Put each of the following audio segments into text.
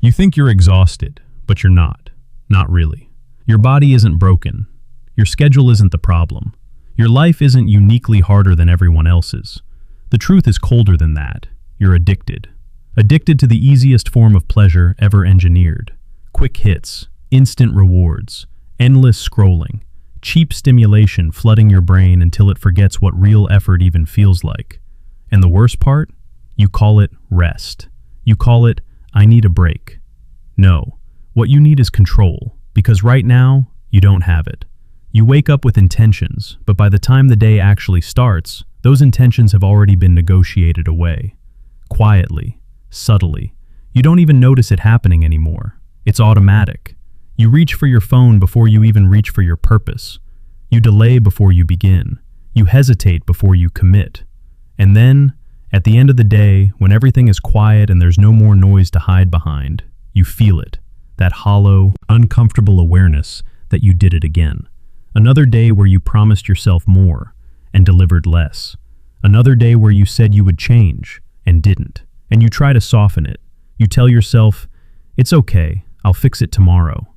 You think you're exhausted, but you're not. Not really. Your body isn't broken. Your schedule isn't the problem. Your life isn't uniquely harder than everyone else's. The truth is colder than that. You're addicted. Addicted to the easiest form of pleasure ever engineered. Quick hits, instant rewards, endless scrolling, cheap stimulation flooding your brain until it forgets what real effort even feels like. And the worst part? You call it rest. You call it, I need a break. No, what you need is control, because right now, you don't have it. You wake up with intentions, but by the time the day actually starts, those intentions have already been negotiated away. Quietly, subtly. You don't even notice it happening anymore. It's automatic. You reach for your phone before you even reach for your purpose. You delay before you begin. You hesitate before you commit. And then, at the end of the day, when everything is quiet and there's no more noise to hide behind, you feel it. That hollow, uncomfortable awareness that you did it again. Another day where you promised yourself more and delivered less. Another day where you said you would change and didn't. And you try to soften it. You tell yourself, it's okay, I'll fix it tomorrow.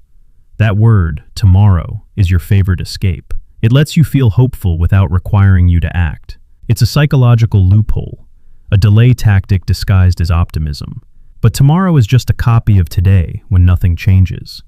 That word, tomorrow, is your favorite escape. It lets you feel hopeful without requiring you to act. It's a psychological loophole, a delay tactic disguised as optimism. But tomorrow is just a copy of today when nothing changes.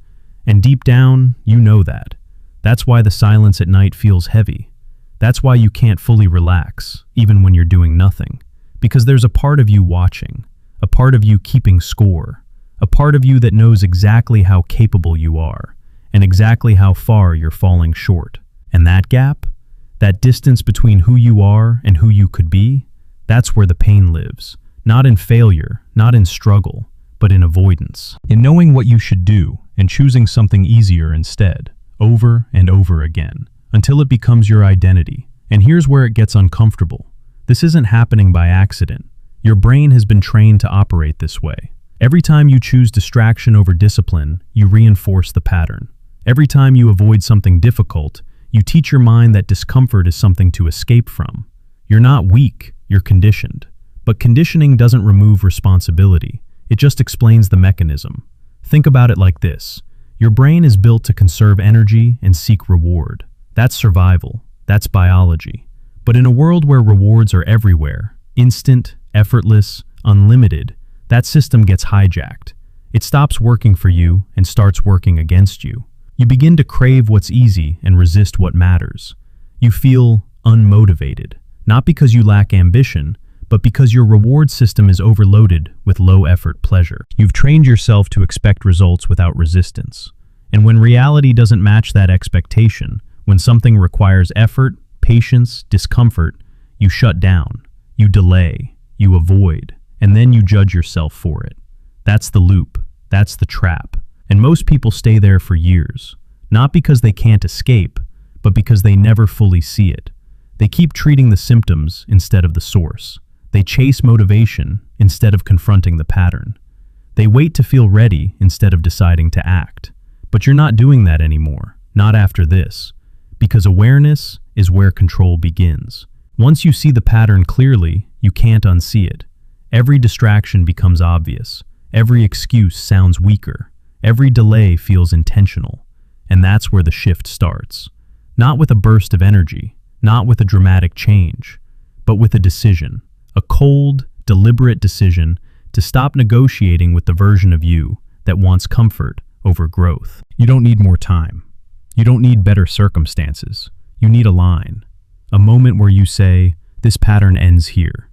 And deep down, you know that. That's why the silence at night feels heavy. That's why you can't fully relax, even when you're doing nothing. Because there's a part of you watching, a part of you keeping score, a part of you that knows exactly how capable you are, and exactly how far you're falling short. And that gap, that distance between who you are and who you could be, that's where the pain lives. Not in failure, not in struggle, but in avoidance. In knowing what you should do and choosing something easier instead, over and over again, until it becomes your identity. And here's where it gets uncomfortable. This isn't happening by accident. Your brain has been trained to operate this way. Every time you choose distraction over discipline, you reinforce the pattern. Every time you avoid something difficult, you teach your mind that discomfort is something to escape from. You're not weak, you're conditioned. But conditioning doesn't remove responsibility. It just explains the mechanism. Think about it like this. Your brain is built to conserve energy and seek reward. That's survival. That's biology. But in a world where rewards are everywhere, instant, effortless, unlimited, that system gets hijacked. It stops working for you and starts working against you. You begin to crave what's easy and resist what matters. You feel unmotivated, not because you lack ambition, but because your reward system is overloaded with low-effort pleasure. You've trained yourself to expect results without resistance. And when reality doesn't match that expectation, when something requires effort, patience, discomfort, you shut down, you delay, you avoid, and then you judge yourself for it. That's the loop. That's the trap. And most people stay there for years, not because they can't escape, but because they never fully see it. They keep treating the symptoms instead of the source. They chase motivation instead of confronting the pattern. They wait to feel ready instead of deciding to act. But you're not doing that anymore, not after this, because awareness is where control begins. Once you see the pattern clearly, you can't unsee it. Every distraction becomes obvious. Every excuse sounds weaker. Every delay feels intentional. And that's where the shift starts. Not with a burst of energy, not with a dramatic change, but with a decision. A cold, deliberate decision to stop negotiating with the version of you that wants comfort over growth. You don't need more time. You don't need better circumstances. You need a line. A moment where you say, this pattern ends here.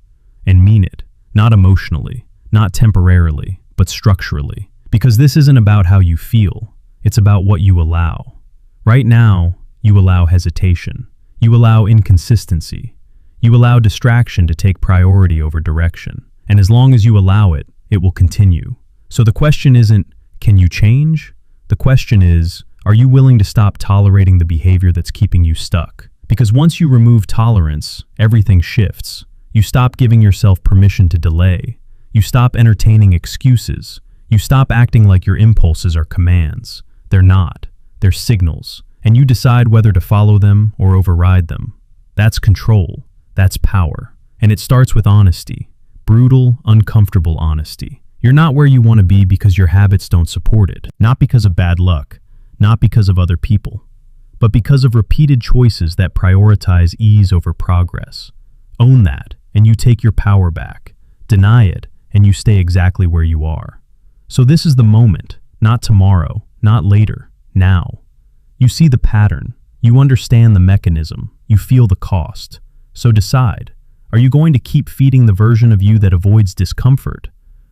And mean it. Not emotionally, not temporarily, but structurally. Because this isn't about how you feel. It's about what you allow. Right now, you allow hesitation. You allow inconsistency. You allow distraction to take priority over direction. And as long as you allow it, it will continue. So the question isn't, can you change? The question is, are you willing to stop tolerating the behavior that's keeping you stuck? Because once you remove tolerance, everything shifts. You stop giving yourself permission to delay. You stop entertaining excuses. You stop acting like your impulses are commands. They're not. They're signals. And you decide whether to follow them or override them. That's control. That's power. And it starts with honesty. Brutal, uncomfortable honesty. You're not where you want to be because your habits don't support it. Not because of bad luck, not because of other people, but because of repeated choices that prioritize ease over progress. Own that, and you take your power back. Deny it, and you stay exactly where you are. So this is the moment, not tomorrow, not later, now. You see the pattern, you understand the mechanism, you feel the cost. So decide, are you going to keep feeding the version of you that avoids discomfort?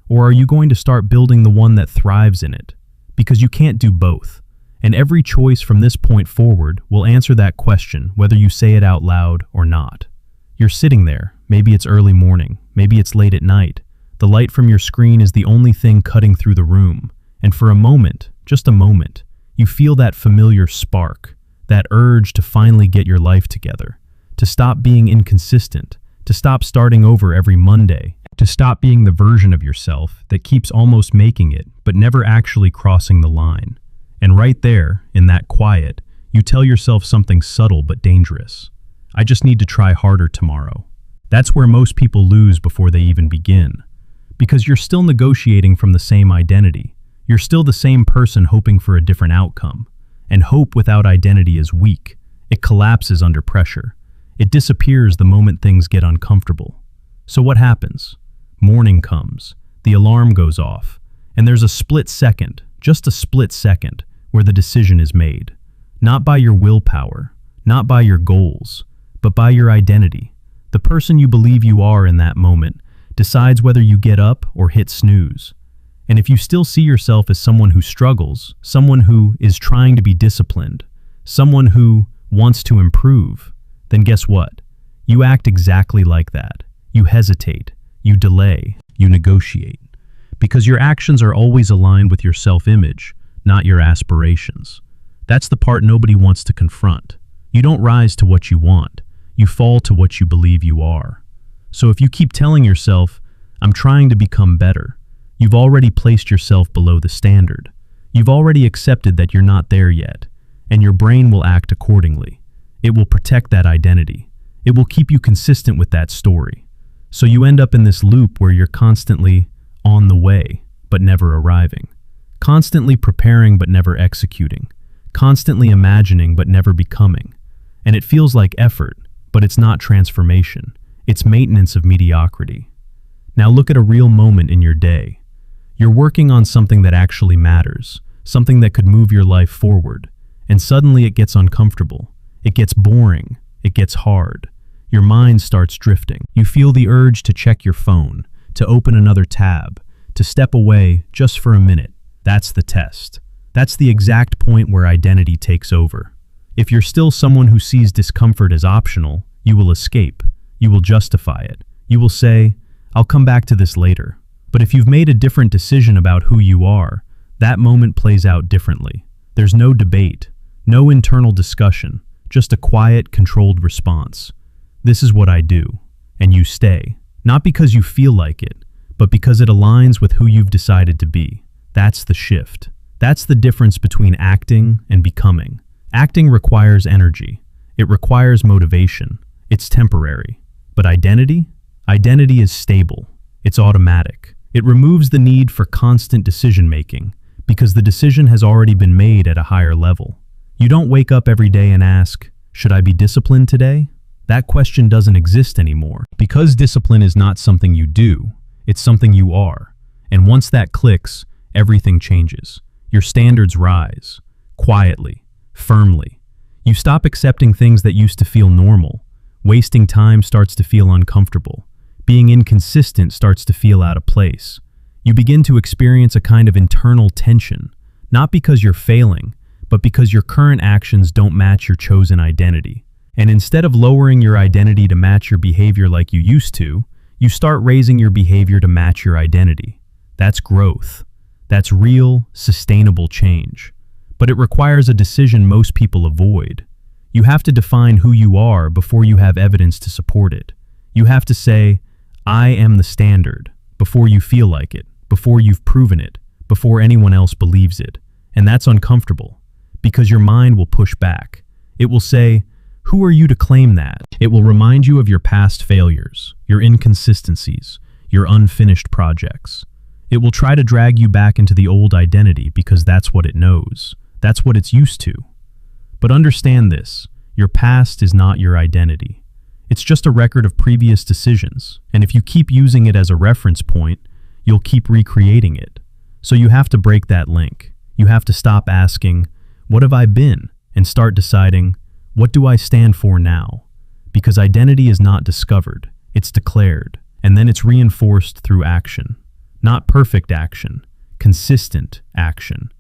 Or are you going to start building the one that thrives in it? Because you can't do both. And every choice from this point forward will answer that question, whether you say it out loud or not. You're sitting there, maybe it's early morning, maybe it's late at night. The light from your screen is the only thing cutting through the room. And for a moment, just a moment, you feel that familiar spark, that urge to finally get your life together, to stop being inconsistent, to stop starting over every Monday, to stop being the version of yourself that keeps almost making it, but never actually crossing the line. And right there, in that quiet, you tell yourself something subtle but dangerous. I just need to try harder tomorrow. That's where most people lose before they even begin. Because you're still negotiating from the same identity. You're still the same person hoping for a different outcome. And hope without identity is weak. It collapses under pressure. It disappears the moment things get uncomfortable. So what happens? Morning comes, the alarm goes off, and there's a split second, just a split second, where the decision is made. Not by your willpower, not by your goals, but by your identity. The person you believe you are in that moment decides whether you get up or hit snooze. And if you still see yourself as someone who struggles, someone who is trying to be disciplined, someone who wants to improve, then guess what? You act exactly like that. You hesitate. You delay, you negotiate, because your actions are always aligned with your self-image, not your aspirations. That's the part nobody wants to confront. You don't rise to what you want, you fall to what you believe you are. So if you keep telling yourself, I'm trying to become better, you've already placed yourself below the standard. You've already accepted that you're not there yet, and your brain will act accordingly. It will protect that identity. It will keep you consistent with that story. So you end up in this loop where you're constantly on the way, but never arriving. Constantly preparing, but never executing. Constantly imagining, but never becoming. And it feels like effort, but it's not transformation. It's maintenance of mediocrity. Now look at a real moment in your day. You're working on something that actually matters, something that could move your life forward, and suddenly it gets uncomfortable. It gets boring. It gets hard. Your mind starts drifting. You feel the urge to check your phone, to open another tab, to step away just for a minute. That's the test. That's the exact point where identity takes over. If you're still someone who sees discomfort as optional, you will escape. You will justify it. You will say, I'll come back to this later. But if you've made a different decision about who you are, that moment plays out differently. There's no debate, no internal discussion, just a quiet, controlled response. This is what I do, and you stay. Not because you feel like it, but because it aligns with who you've decided to be. That's the shift. That's the difference between acting and becoming. Acting requires energy. It requires motivation. It's temporary. But identity? Identity is stable. It's automatic. It removes the need for constant decision-making because the decision has already been made at a higher level. You don't wake up every day and ask, should I be disciplined today? That question doesn't exist anymore. Because discipline is not something you do, it's something you are. And once that clicks, everything changes. Your standards rise, quietly, firmly. You stop accepting things that used to feel normal. Wasting time starts to feel uncomfortable. Being inconsistent starts to feel out of place. You begin to experience a kind of internal tension, not because you're failing, but because your current actions don't match your chosen identity. And instead of lowering your identity to match your behavior like you used to, you start raising your behavior to match your identity. That's growth. That's real, sustainable change. But it requires a decision most people avoid. You have to define who you are before you have evidence to support it. You have to say, I am the standard, before you feel like it, before you've proven it, before anyone else believes it. And that's uncomfortable, because your mind will push back. It will say, who are you to claim that? It will remind you of your past failures, your inconsistencies, your unfinished projects. It will try to drag you back into the old identity because that's what it knows. That's what it's used to. But understand this, your past is not your identity. It's just a record of previous decisions, and if you keep using it as a reference point, you'll keep recreating it. So you have to break that link. You have to stop asking, what have I been? And start deciding, what do I stand for now? Because identity is not discovered, it's declared, and then it's reinforced through action. Not perfect action, consistent action.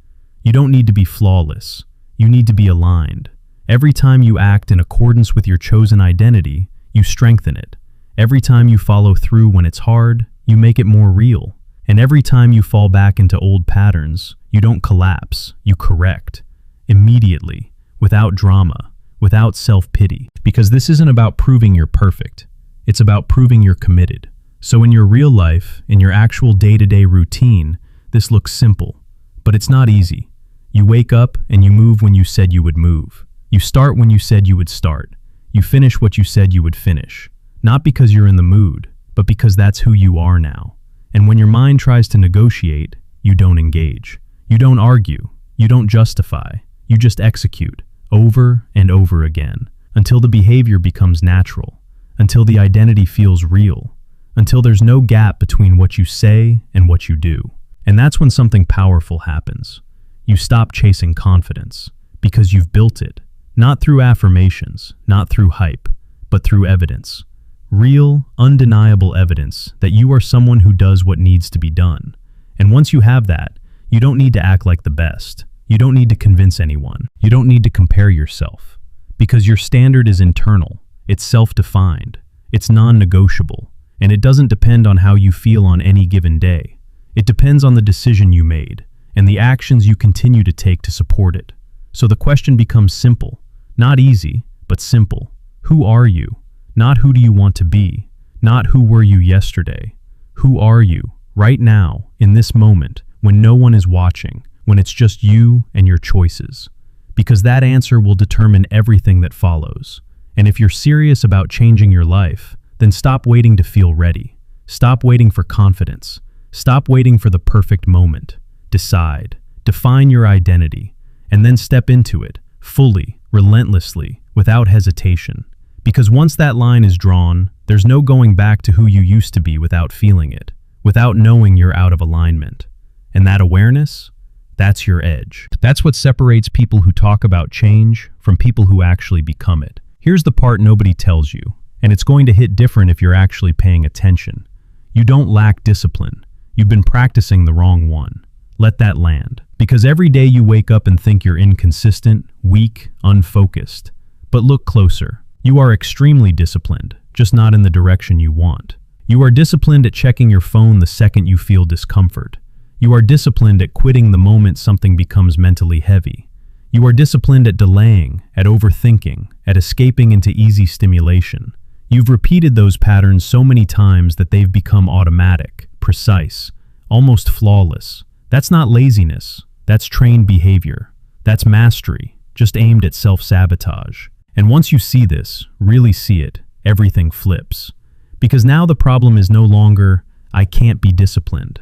You don't need to be flawless. You need to be aligned. Every time you act in accordance with your chosen identity, you strengthen it. Every time you follow through when it's hard, you make it more real. And every time you fall back into old patterns, you don't collapse, you correct. Immediately, without drama, without self-pity. Because this isn't about proving you're perfect. It's about proving you're committed. So in your real life, in your actual day-to-day routine, this looks simple. But it's not easy. You wake up and you move when you said you would move. You start when you said you would start. You finish what you said you would finish. Not because you're in the mood, but because that's who you are now. And when your mind tries to negotiate, you don't engage. You don't argue. You don't justify. You just execute, over and over again, until the behavior becomes natural, until the identity feels real, until there's no gap between what you say and what you do. And that's when something powerful happens. You stop chasing confidence, because you've built it, not through affirmations, not through hype, but through evidence. Real, undeniable evidence that you are someone who does what needs to be done. And once you have that, you don't need to act like the best. You don't need to convince anyone. You don't need to compare yourself. Because your standard is internal. It's self-defined. It's non-negotiable. And it doesn't depend on how you feel on any given day. It depends on the decision you made and the actions you continue to take to support it. So the question becomes simple. Not easy, but simple. Who are you? Not who do you want to be? Not who were you yesterday? Who are you, right now, in this moment, when no one is watching, when it's just you and your choices? Because that answer will determine everything that follows. And if you're serious about changing your life, then stop waiting to feel ready. Stop waiting for confidence. Stop waiting for the perfect moment. Decide, define your identity, and then step into it, fully, relentlessly, without hesitation. Because once that line is drawn, there's no going back to who you used to be without feeling it, without knowing you're out of alignment. And that awareness, that's your edge. That's what separates people who talk about change from people who actually become it. Here's the part nobody tells you, and it's going to hit different if you're actually paying attention. You don't lack discipline. You've been practicing the wrong one. Let that land. Because every day you wake up and think you're inconsistent, weak, unfocused. But look closer. You are extremely disciplined, just not in the direction you want. You are disciplined at checking your phone the second you feel discomfort. You are disciplined at quitting the moment something becomes mentally heavy. You are disciplined at delaying, at overthinking, at escaping into easy stimulation. You've repeated those patterns so many times that they've become automatic, precise, almost flawless. That's not laziness. That's trained behavior. That's mastery, just aimed at self-sabotage. And once you see this, really see it, everything flips. Because now the problem is no longer, I can't be disciplined.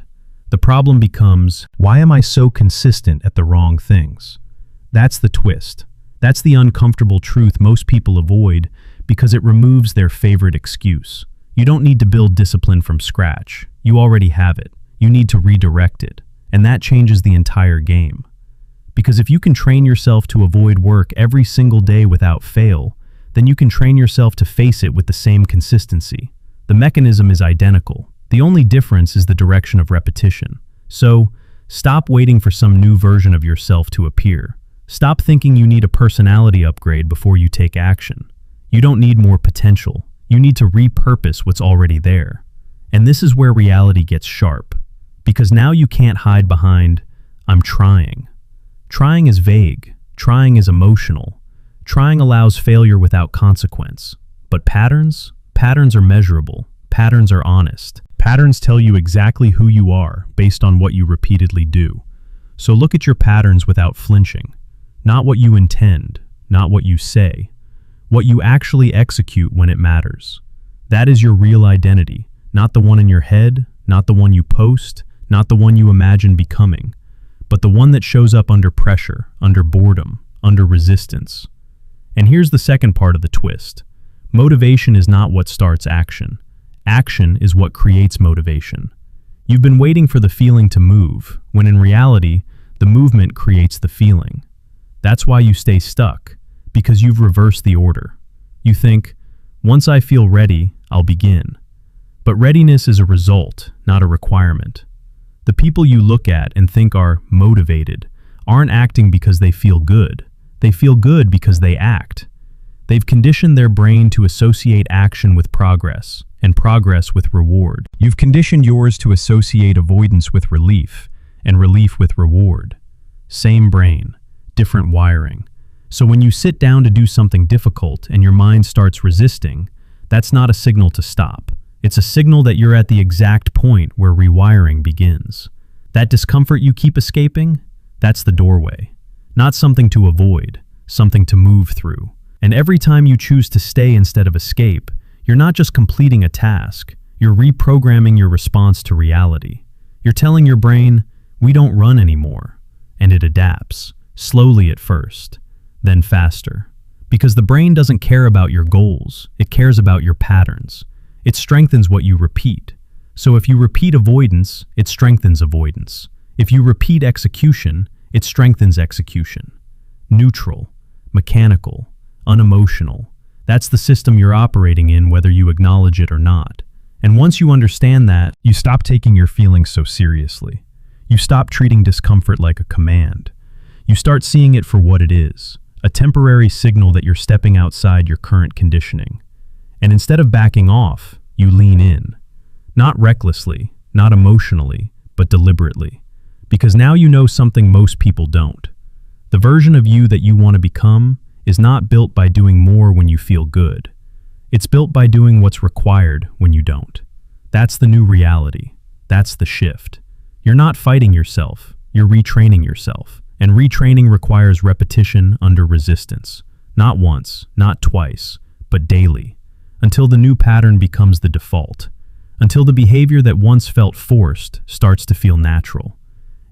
The problem becomes, why am I so consistent at the wrong things? That's the twist. That's the uncomfortable truth most people avoid because it removes their favorite excuse. You don't need to build discipline from scratch. You already have it. You need to redirect it. And that changes the entire game. Because if you can train yourself to avoid work every single day without fail, then you can train yourself to face it with the same consistency. The mechanism is identical. The only difference is the direction of repetition. So, stop waiting for some new version of yourself to appear. Stop thinking you need a personality upgrade before you take action. You don't need more potential. You need to repurpose what's already there. And this is where reality gets sharp. Because now you can't hide behind, I'm trying. Trying is vague. Trying is emotional. Trying allows failure without consequence. But patterns? Patterns are measurable. Patterns are honest. Patterns tell you exactly who you are based on what you repeatedly do. So look at your patterns without flinching. Not what you intend, not what you say. What you actually execute when it matters. That is your real identity, not the one in your head, not the one you post, not the one you imagine becoming, but the one that shows up under pressure, under boredom, under resistance. And here's the second part of the twist. Motivation is not what starts action. Action is what creates motivation. You've been waiting for the feeling to move, when in reality, the movement creates the feeling. That's why you stay stuck, because you've reversed the order. You think, once I feel ready, I'll begin. But readiness is a result, not a requirement. The people you look at and think are motivated aren't acting because they feel good. They feel good because they act. They've conditioned their brain to associate action with progress, and progress with reward. You've conditioned yours to associate avoidance with relief, and relief with reward. Same brain, different wiring. So when you sit down to do something difficult and your mind starts resisting, that's not a signal to stop. It's a signal that you're at the exact point where rewiring begins. That discomfort you keep escaping, that's the doorway. Not something to avoid, something to move through. And every time you choose to stay instead of escape, you're not just completing a task, you're reprogramming your response to reality. You're telling your brain, we don't run anymore. And it adapts, slowly at first, then faster. Because the brain doesn't care about your goals, it cares about your patterns. It strengthens what you repeat. So if you repeat avoidance, it strengthens avoidance. If you repeat execution, it strengthens execution. Neutral, mechanical, unemotional. That's the system you're operating in, whether you acknowledge it or not. And once you understand that, you stop taking your feelings so seriously. You stop treating discomfort like a command. You start seeing it for what it is, a temporary signal that you're stepping outside your current conditioning. And instead of backing off, you lean in. Not recklessly, not emotionally, but deliberately. Because now you know something most people don't. The version of you that you want to become is not built by doing more when you feel good. It's built by doing what's required when you don't. That's the new reality. That's the shift. You're not fighting yourself, you're retraining yourself. And retraining requires repetition under resistance. Not once, not twice, but daily. Until the new pattern becomes the default. Until the behavior that once felt forced starts to feel natural.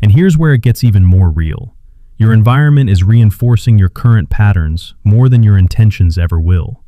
And here's where it gets even more real. Your environment is reinforcing your current patterns more than your intentions ever will.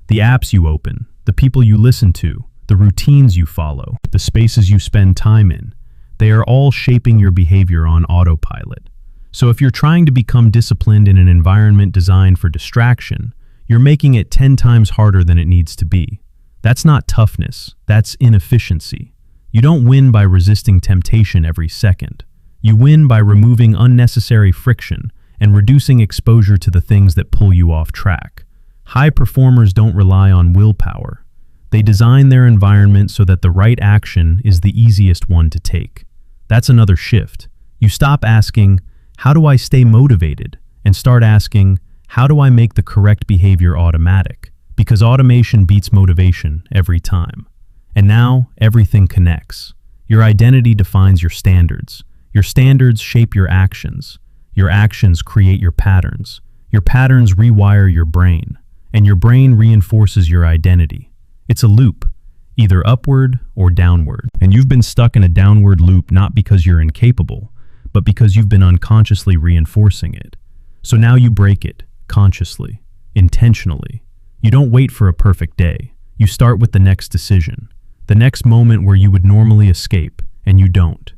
The apps you open, the people you listen to, the routines you follow, the spaces you spend time in, they are all shaping your behavior on autopilot. So if you're trying to become disciplined in an environment designed for distraction, you're making it 10 times harder than it needs to be. That's not toughness, that's inefficiency. You don't win by resisting temptation every second. You win by removing unnecessary friction and reducing exposure to the things that pull you off track. High performers don't rely on willpower. They design their environment so that the right action is the easiest one to take. That's another shift. You stop asking, how do I stay motivated? And start asking, how do I make the correct behavior automatic? Because automation beats motivation every time. And now, everything connects. Your identity defines your standards. Your standards shape your actions. Your actions create your patterns. Your patterns rewire your brain. And your brain reinforces your identity. It's a loop, either upward or downward. And you've been stuck in a downward loop not because you're incapable, but because you've been unconsciously reinforcing it. So now you break it, consciously, intentionally. You don't wait for a perfect day. You start with the next decision, the next moment where you would normally escape, and you don't.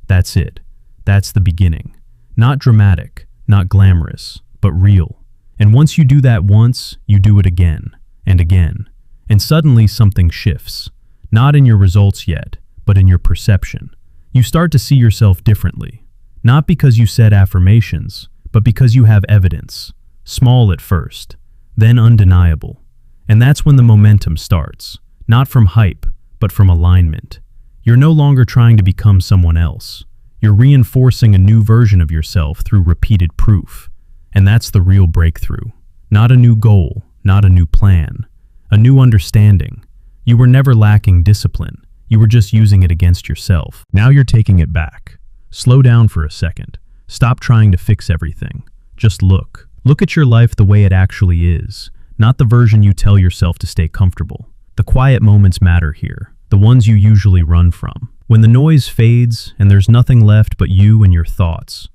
That's it. That's the beginning. Not dramatic, not glamorous, but real. And once you do that once, you do it again, and again. And suddenly something shifts. Not in your results yet, but in your perception. You start to see yourself differently. Not because you said affirmations, but because you have evidence. Small at first, then undeniable. And that's when the momentum starts. Not from hype, but from alignment. You're no longer trying to become someone else. You're reinforcing a new version of yourself through repeated proof. And that's the real breakthrough. Not a new goal, not a new plan. A new understanding. You were never lacking discipline. You were just using it against yourself. Now you're taking it back. Slow down for a second. Stop trying to fix everything. Just look. Look at your life the way it actually is, not the version you tell yourself to stay comfortable. The quiet moments matter here, the ones you usually run from. When the noise fades and there's nothing left but you and your thoughts,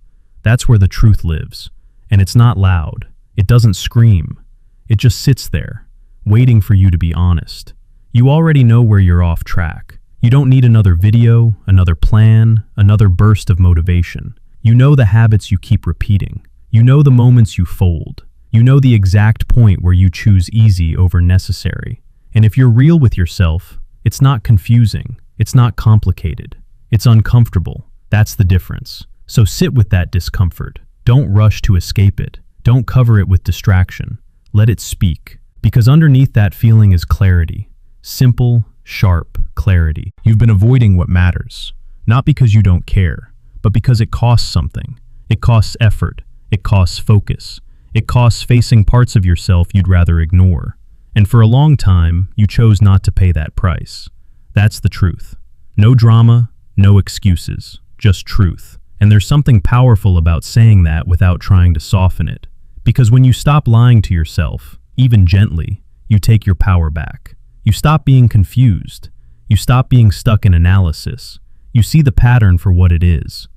that's where the truth lives. And it's not loud. It doesn't scream. It just sits there, waiting for you to be honest. You already know where you're off track. You don't need another video, another plan, another burst of motivation. You know the habits you keep repeating. You know the moments you fold. You know the exact point where you choose easy over necessary. And if you're real with yourself, it's not confusing. It's not complicated. It's uncomfortable. That's the difference. So sit with that discomfort. Don't rush to escape it. Don't cover it with distraction. Let it speak. Because underneath that feeling is clarity. Simple, sharp clarity. You've been avoiding what matters. Not because you don't care, but because it costs something. It costs effort. It costs focus. It costs facing parts of yourself you'd rather ignore. And for a long time, you chose not to pay that price. That's the truth. No drama, no excuses, just truth. And there's something powerful about saying that without trying to soften it. Because when you stop lying to yourself, even gently, you take your power back. You stop being confused. You stop being stuck in analysis. You see the pattern for what it is.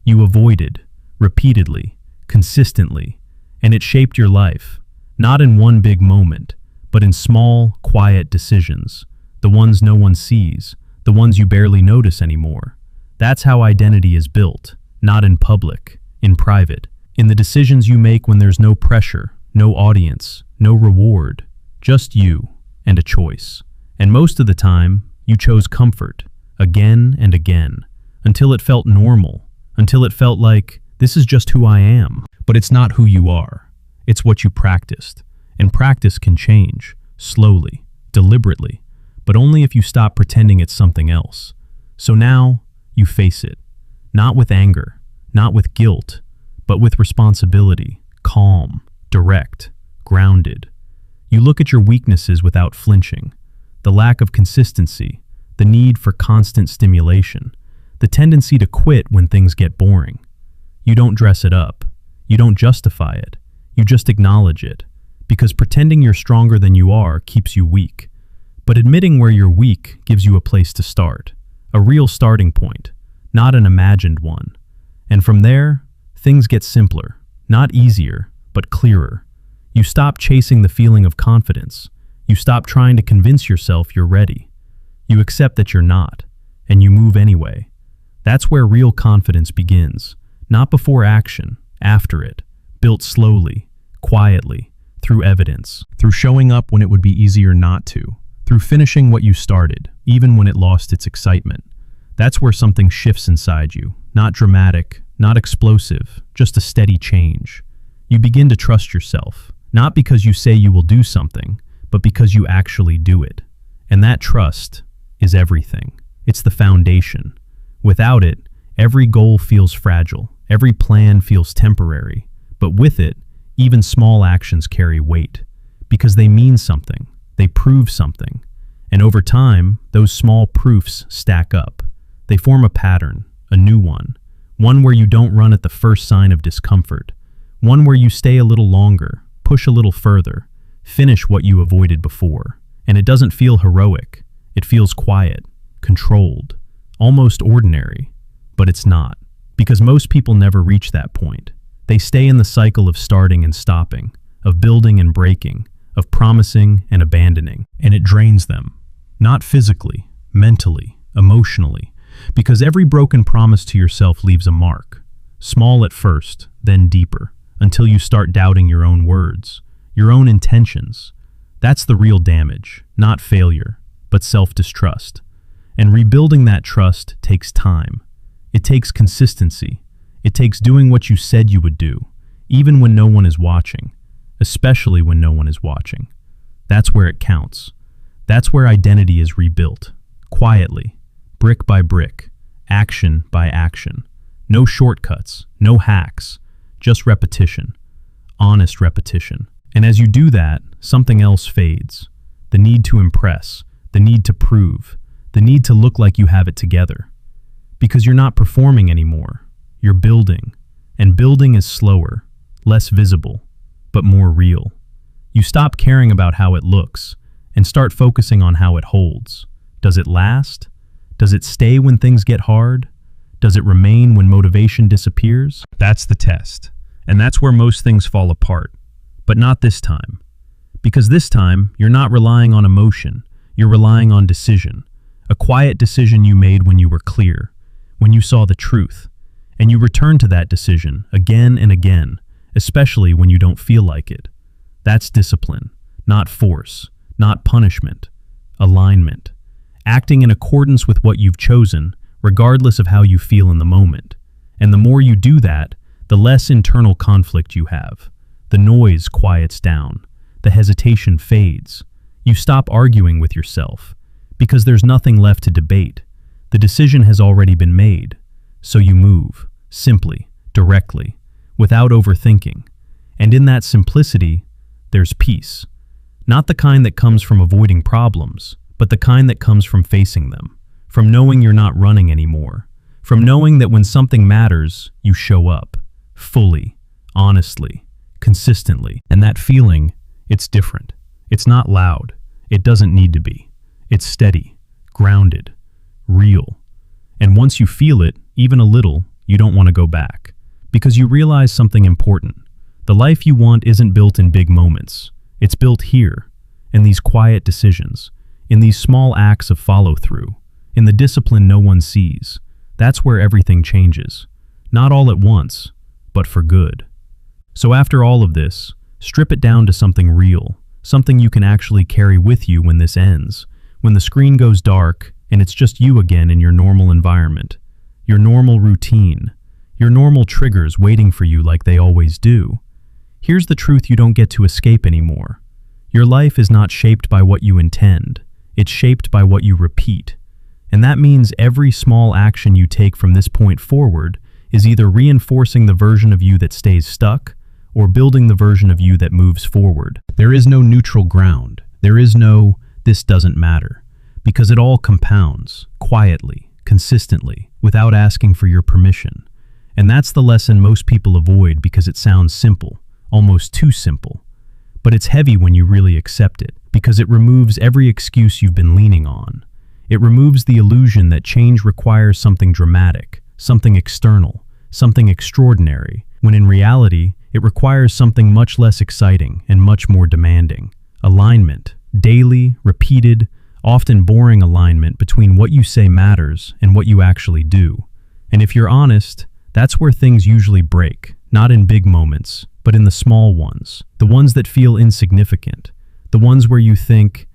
You avoided, repeatedly, consistently, and it shaped your life. Not in one big moment, but in small, quiet decisions. The ones no one sees, the ones you barely notice anymore. That's how identity is built, not in public, in private, in the decisions you make when there's no pressure, no audience, no reward, just you and a choice. And most of the time, you chose comfort, again and again, until it felt normal, until it felt like, this is just who I am. But it's not who you are. It's what you practiced. And practice can change, slowly, deliberately, but only if you stop pretending it's something else. So now, you face it. Not with anger, not with guilt, but with responsibility, calm, direct, grounded. You look at your weaknesses without flinching. The lack of consistency, the need for constant stimulation, the tendency to quit when things get boring. You don't dress it up. You don't justify it. You just acknowledge it. Because pretending you're stronger than you are keeps you weak. But admitting where you're weak gives you a place to start. A real starting point, not an imagined one. And from there, things get simpler. Not easier, but clearer. You stop chasing the feeling of confidence. You stop trying to convince yourself you're ready. You accept that you're not, and you move anyway. That's where real confidence begins. Not before action, after it. Built slowly, quietly, through evidence. Through showing up when it would be easier not to. Through finishing what you started, even when it lost its excitement. That's where something shifts inside you. Not dramatic, not explosive, just a steady change. You begin to trust yourself. Not because you say you will do something, but because you actually do it. And that trust is everything. It's the foundation. Without it, every goal feels fragile. Every plan feels temporary. But with it, even small actions carry weight. Because they mean something. They prove something. And over time, those small proofs stack up. They form a pattern, a new one. One where you don't run at the first sign of discomfort. One where you stay a little longer, push a little further, finish what you avoided before. And it doesn't feel heroic. It feels quiet, controlled, almost ordinary. But it's not. Because most people never reach that point. They stay in the cycle of starting and stopping, of building and breaking, of promising and abandoning. And it drains them. Not physically, mentally, emotionally. Because every broken promise to yourself leaves a mark. Small at first, then deeper, until you start doubting your own words, your own intentions. That's the real damage, not failure, but self-distrust. And rebuilding that trust takes time. It takes consistency. It takes doing what you said you would do, even when no one is watching, especially when no one is watching. That's where it counts. That's where identity is rebuilt, quietly, brick by brick, action by action. No shortcuts, no hacks, just repetition, honest repetition. And as you do that, something else fades. The need to impress, the need to prove, the need to look like you have it together. Because you're not performing anymore. You're building. And building is slower, less visible, but more real. You stop caring about how it looks and start focusing on how it holds. Does it last? Does it stay when things get hard? Does it remain when motivation disappears? That's the test. And that's where most things fall apart. But not this time. Because this time, you're not relying on emotion. You're relying on decision. A quiet decision you made when you were clear, when you saw the truth. And you return to that decision again and again, especially when you don't feel like it. That's discipline, not force, not punishment. Alignment. Acting in accordance with what you've chosen, regardless of how you feel in the moment. And the more you do that, the less internal conflict you have. The noise quiets down. The hesitation fades. You stop arguing with yourself, because there's nothing left to debate. The decision has already been made. So you move, simply, directly, without overthinking. And in that simplicity, there's peace. Not the kind that comes from avoiding problems, but the kind that comes from facing them, from knowing you're not running anymore, from knowing that when something matters, you show up, fully, honestly, consistently. And that feeling, it's different. It's not loud. It doesn't need to be. It's steady, grounded, real. And once you feel it, even a little, you don't want to go back. Because you realize something important. The life you want isn't built in big moments. It's built here, in these quiet decisions, in these small acts of follow-through, in the discipline no one sees. That's where everything changes. Not all at once, but for good. So after all of this, strip it down to something real, something you can actually carry with you when this ends, when the screen goes dark and it's just you again in your normal environment, your normal routine, your normal triggers waiting for you like they always do. Here's the truth you don't get to escape anymore. Your life is not shaped by what you intend. It's shaped by what you repeat. And that means every small action you take from this point forward is either reinforcing the version of you that stays stuck or building the version of you that moves forward. There is no neutral ground. There is no, this doesn't matter. Because it all compounds, quietly, consistently, without asking for your permission. And that's the lesson most people avoid because it sounds simple, almost too simple. But it's heavy when you really accept it, because it removes every excuse you've been leaning on. It removes the illusion that change requires something dramatic, something external, something extraordinary, when in reality, it requires something much less exciting and much more demanding. Alignment, daily, repeated, often boring alignment between what you say matters and what you actually do. And if you're honest, that's where things usually break, not in big moments, but in the small ones, the ones that feel insignificant, the ones where you think,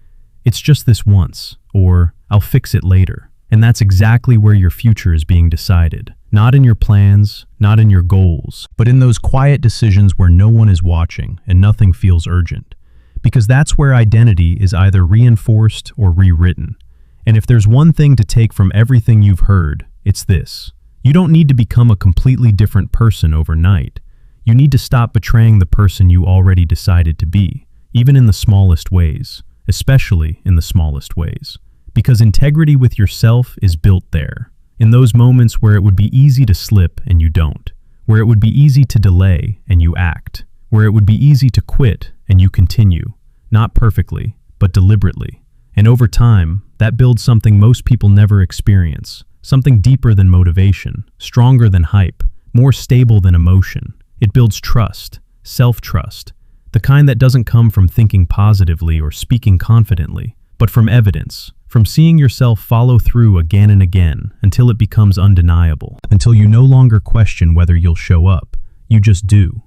it's just this once, or I'll fix it later. And that's exactly where your future is being decided. Not in your plans, not in your goals, but in those quiet decisions where no one is watching and nothing feels urgent. Because that's where identity is either reinforced or rewritten. And if there's one thing to take from everything you've heard, it's this. You don't need to become a completely different person overnight. You need to stop betraying the person you already decided to be, even in the smallest ways, especially in the smallest ways. Because integrity with yourself is built there, in those moments where it would be easy to slip and you don't, where it would be easy to delay and you act, where it would be easy to quit and you continue, not perfectly, but deliberately. And over time, that builds something most people never experience, something deeper than motivation, stronger than hype, more stable than emotion. It builds trust, self-trust, the kind that doesn't come from thinking positively or speaking confidently, but from evidence, from seeing yourself follow through again and again until it becomes undeniable, until you no longer question whether you'll show up. You just do.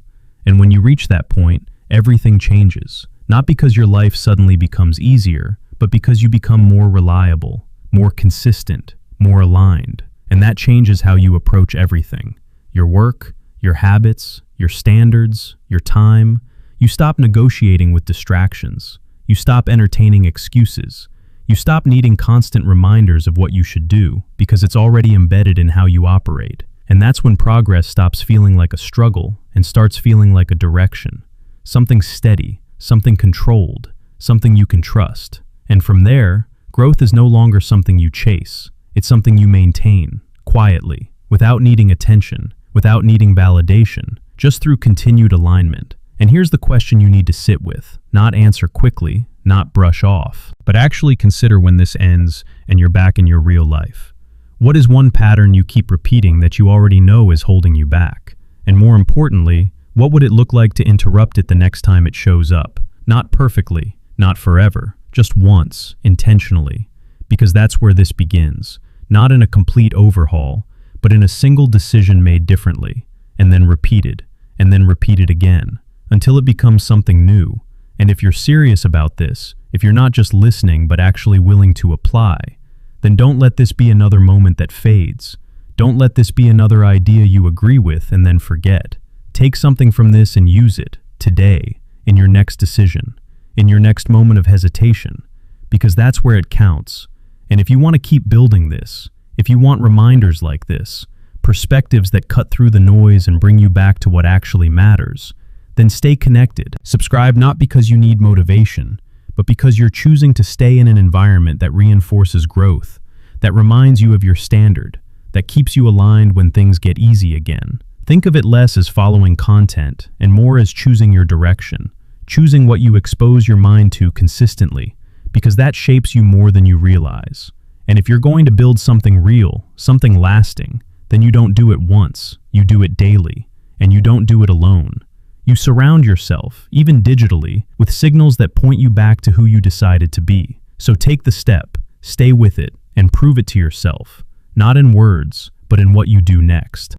And when you reach that point, everything changes, not because your life suddenly becomes easier, but because you become more reliable, more consistent, more aligned. And that changes how you approach everything. Your work, your habits, your standards, your time. You stop negotiating with distractions. You stop entertaining excuses. You stop needing constant reminders of what you should do because it's already embedded in how you operate. And that's when progress stops feeling like a struggle and starts feeling like a direction. Something steady, something controlled, something you can trust. And from there, growth is no longer something you chase. It's something you maintain, quietly, without needing attention, without needing validation, just through continued alignment. And here's the question you need to sit with, not answer quickly, not brush off, but actually consider when this ends and you're back in your real life. What is one pattern you keep repeating that you already know is holding you back? And more importantly, what would it look like to interrupt it the next time it shows up? Not perfectly, not forever, just once, intentionally. Because that's where this begins. Not in a complete overhaul, but in a single decision made differently, and then repeated again, until it becomes something new. And if you're serious about this, if you're not just listening but actually willing to apply, then don't let this be another moment that fades. Don't let this be another idea you agree with and then forget. Take something from this and use it, today, in your next decision, in your next moment of hesitation, because that's where it counts. And if you want to keep building this, if you want reminders like this, perspectives that cut through the noise and bring you back to what actually matters, then stay connected. Subscribe not because you need motivation, but because you're choosing to stay in an environment that reinforces growth, that reminds you of your standard, that keeps you aligned when things get easy again. Think of it less as following content and more as choosing your direction, choosing what you expose your mind to consistently, because that shapes you more than you realize. And if you're going to build something real, something lasting, then you don't do it once, you do it daily, and you don't do it alone. You surround yourself, even digitally, with signals that point you back to who you decided to be. So take the step, stay with it, and prove it to yourself, not in words, but in what you do next.